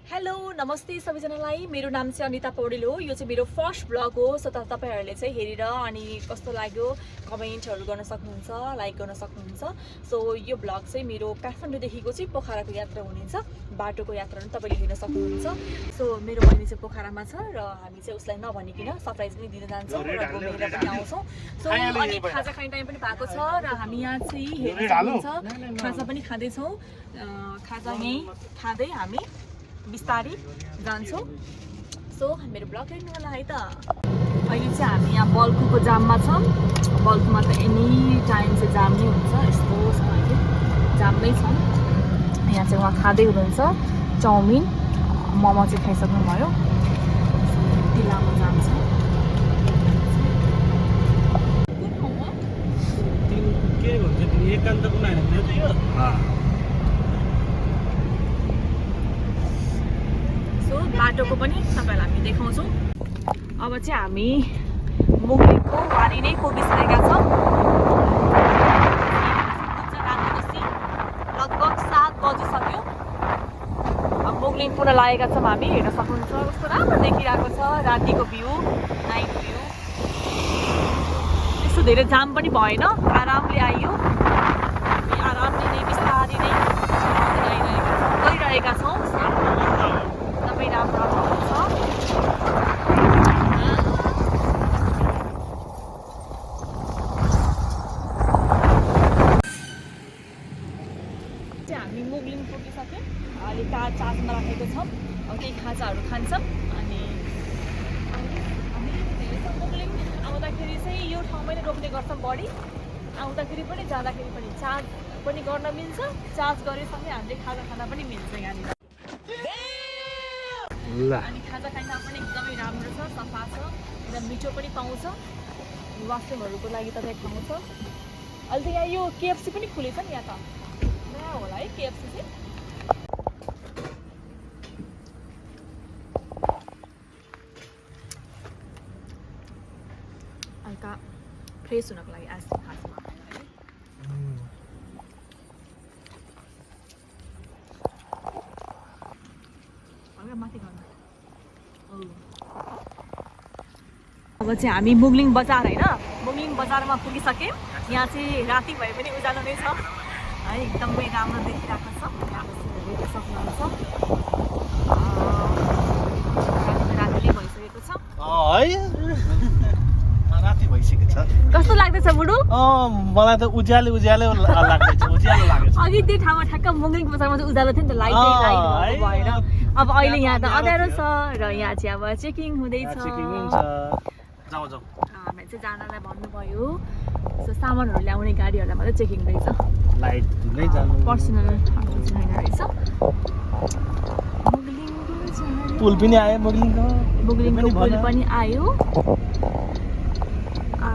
Hello नमस्ते सबैजनालाई मेरो नाम चाहिँ अनिता पौडेल हो। यो चाहिँ मेरो फर्स्ट ब्लग हो। सो तपाईहरुले चाहिँ हेरेर अनि कस्तो लाग्यो कमेन्टहरु गर्न सक्नुहुन्छ, लाइक गर्न सक्नुहुन्छ। सो यो ब्लग चाहिँ मेरो काठमाडौँ देखिको चाहिँ पोखराको यात्रा हुनेछ। बाटोको यात्रा पनि तपाईले हेर्न सक्नुहुन्छ। सो मेरो बहिनी चाहिँ पोखरामा छ र हामी चाहिँ उसलाई नभनिकिन सरप्राइज पनि दिन जान्छौँ र घुमेर पनि आउँछौँ। सो अनि खाजा खाने टाइम पनि भएको छ र हामी यहाँ चाहिँ हेर्न सक्नुहुन्छ खाजा पनि खाँदै छौँ। खाजा यही खाँदै हामी बिस्तारै जान्छौँ। सो मेरो ब्लग हेर्नु होला है त। अहिले चाहिँ हामी यहाँ बल्कुको जाममा छौँ। बल्कुमा त एनी टाइम चाहिँ जाम नै हुन्छ, यस्तो छ अहिले जाममै छौँ। यहाँ चाहिँ उहाँ खाँदै हुनुहुन्छ चाउमिन, मोमो चाहिँ खाइसक्नुभयो। यति लामो जाम छ। बाटोको पनि तपाईहरुलाई हामी देखाउँछौँ। अब चाहिँ हामी मुगलिङको वारी नै पुगिसकेका छौँ। लगभग 7 बजिसक्यो। अब मुगलिङ पुनः लागेका छौँ हामी। हेर्न सक्नुहुन्छ कस्तो राम्रो देखिरहेको छ रातिको भ्यू, नाइट भ्यू। त्यस्तो धेरै जाम पनि भएन, आरामले आइयो। हामी आरामले नै बिस्तारै नै गइरहेका छौँ। राम्रो छ। हामी मुगलिङ पुगिसक्यौँ। अहिले कार चार्जमा राखेको छौँ। अब केही खाजाहरू खान्छौँ अनि मुगलिङ आउँदाखेरि चाहिँ यो ठाउँमै नै रोक्ने गर्छौँ बढी। आउँदाखेरि पनि जाँदाखेरि पनि चार्ज पनि गर्न मिल्छ, चार्ज गरेसँगै हामीले खाजा खान पनि मिल्छ यहाँनिर। अनि खाजा खाना पनि एकदमै राम्रो छ, सफा छ, एकदम मिठो पनि पाउँछ। वासरुमहरूको लागि तपाईँ ठाउँ छ। अहिले त यहाँ यो केएफसी पनि खुलेछ नि, यहाँ त नयाँ होला है केएफसी चाहिँ। हल्का फ्रेस हुनको लागि आइसक्रिम खान्छौँ हल्का माथि गर्नु। अब चाहिँ हामी मुगलिङ बजार होइन, मुगलिङ बजारमा पुगिसक्यौँ। यहाँ चाहिँ राति भए पनि उज्यालो नै छ है, एकदमै राम्रो देखिरहेको छ। हेर्न सक्नुहुन्छ राति नै भइसकेको छ है। राति भइसकेको छ। कस्तो लाग्दैछ बुढो? मलाई त उज्यालो लाग्दैछ, उज्यालो लाग्छ। अघि त्यो ठाउँमा ठ्याक्क मुगलिङ बजारमा चाहिँ उज्यालो थियो नि त, लाइट भएर। अब अहिले यहाँ त अँध्यारो छ र यहाँ चाहिँ अब चेकिङ हुँदैछ। जाऊ जाऊ। हामी चाहिँ जानलाई भन्नुभयो सो सामानहरू ल्याउने गाडीहरूलाई मात्रै चेकिङ हुँदैछ, लाइट नै जानु पर्सनल छैन रहेछ। पुल पनि आयो मुगलिङको, मुगलिङको पुल पनि आयो।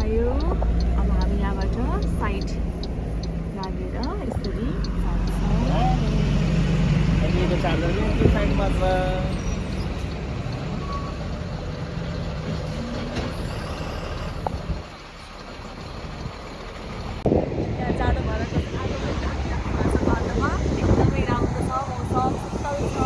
अब हामी यहाँबाट साइड लागेर यसरी साइडमा जाडो भएर बाटोमा एकदमै राम्रो छ, मौसम शीतल छ।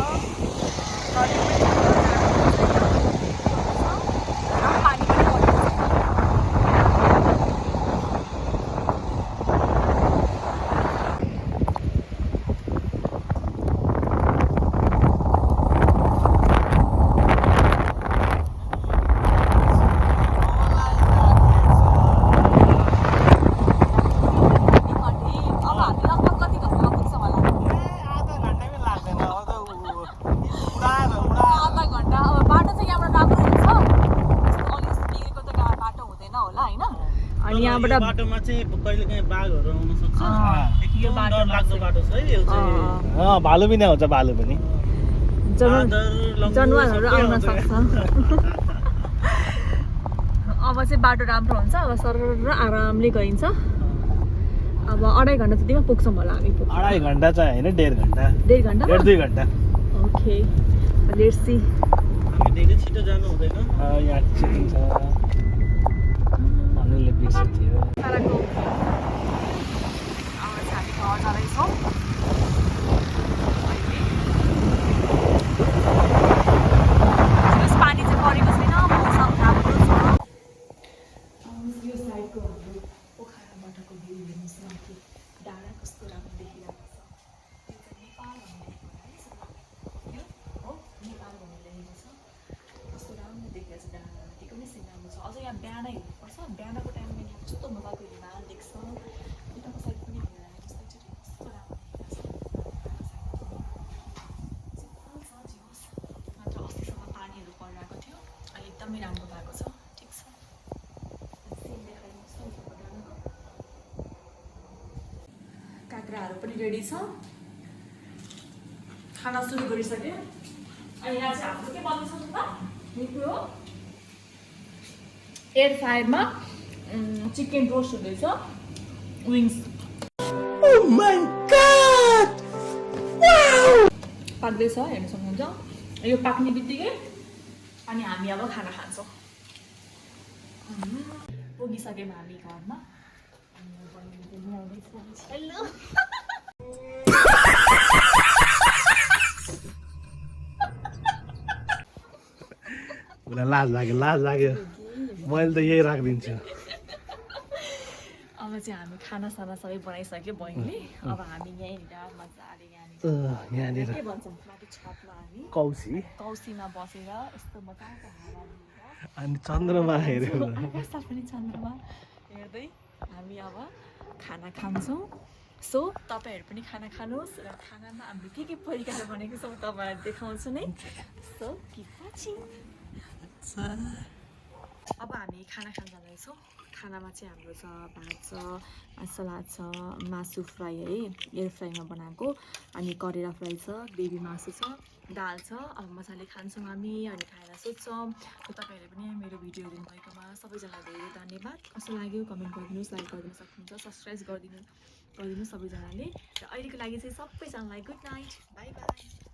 बाटोमा चाहिँ कहिलेकाहीँ बाघहरू आउन सक्छ। यो बाटो लाग्दो बाटो छ है यो चाहिँ। भालु पनि आउँछ, भालु पनि जनावरहरू आउन सक्छ। अब चाहिँ बाटो राम्रो हुन्छ। अब सरर आरामले गइन्छ। अब 2.5 घन्टा जतिमा पुग्छौँ होला हामी। 2.5 घन्टा चाहिँ होइन, 1.5 घन्टा। 1.5 घन्टा 1.5-2 घन्टा। Okay, let's see. हामी धेरै छिटो जानु हुँदैन। यहाँ चेकिङ छ। हामीले बिर्से थियो। अब चाहिँ हामी घर जाँदैछौँ। बिहान हेर्नुपर्छ बिहानको टाइममा यहाँ कस्तो मजाको हिमाल देख्छ उताको साइड पनि हेरेर जस्तो चाहिँ कस्तो राम्रो देखिरहेको छ मात्र अस्तिसम्म पानीहरू परिरहेको थियो अहिले एकदमै राम्रो भएको छ ठिक छ काँक्राहरू पनि रेडी छ खाना सुरु गरिसक्यो अनि यहाँ चाहिँ हाम्रो के बन्दैछ त मिठो हो एयर फ्रायरमा चिकन रोस्ट हुँदैछ विङ्स पाक्दैछ हेर्न सक्नुहुन्छ यो पाक्ने बित्तिकै अनि हामी अब खाना खान्छौँ पुगिसक्यौँ हामी घरमा हेलो उसलाई लाज लाग्यो मैले त यही राखिदिन्छु अब चाहिँ हामी खानासाना सबै बनाइसक्यो बहिनीले अब हामी यहीँनिर मजाले यहाँनिर के भन्छौँ माथि छतमा हामी कौसीमा बसेर यस्तो मजाको हावा लिएर अनि चन्द्रमा हेऱ्यो आकाशमा पनि चन्द्रमा हेर्दै हामी अब खाना खान्छौँ सो तपाईँहरू पनि खाना खानुहोस् र खानामा हामीले के परिकार बनेको छौँ तपाईँहरू देखाउँछु नै सो किप वाचिङ अब हामी खाना खान जाँदैछौँ खानामा चाहिँ हाम्रो छ भात छ सलाद छ मासु फ्राई है एयर फ्राईमा बनाएको अनि करेला फ्राई छ ग्रेभी मासु छ दाल छ अब मजाले खान्छौँ हामी अनि खाएर सोध्छौँ र तपाईँहरूले पनि मेरो भिडियो हेर्नुभएकोमा सबैजनालाई धेरै धन्यवाद कस्तो लाग्यो कमेन्ट गरिदिनुहोस् लाइक गरिदिनु सक्नुहुन्छ सब्सक्राइब गरिदिनु सबैजनाले र अहिलेको लागि चाहिँ सबैजनालाई गुड नाइट बाई बाई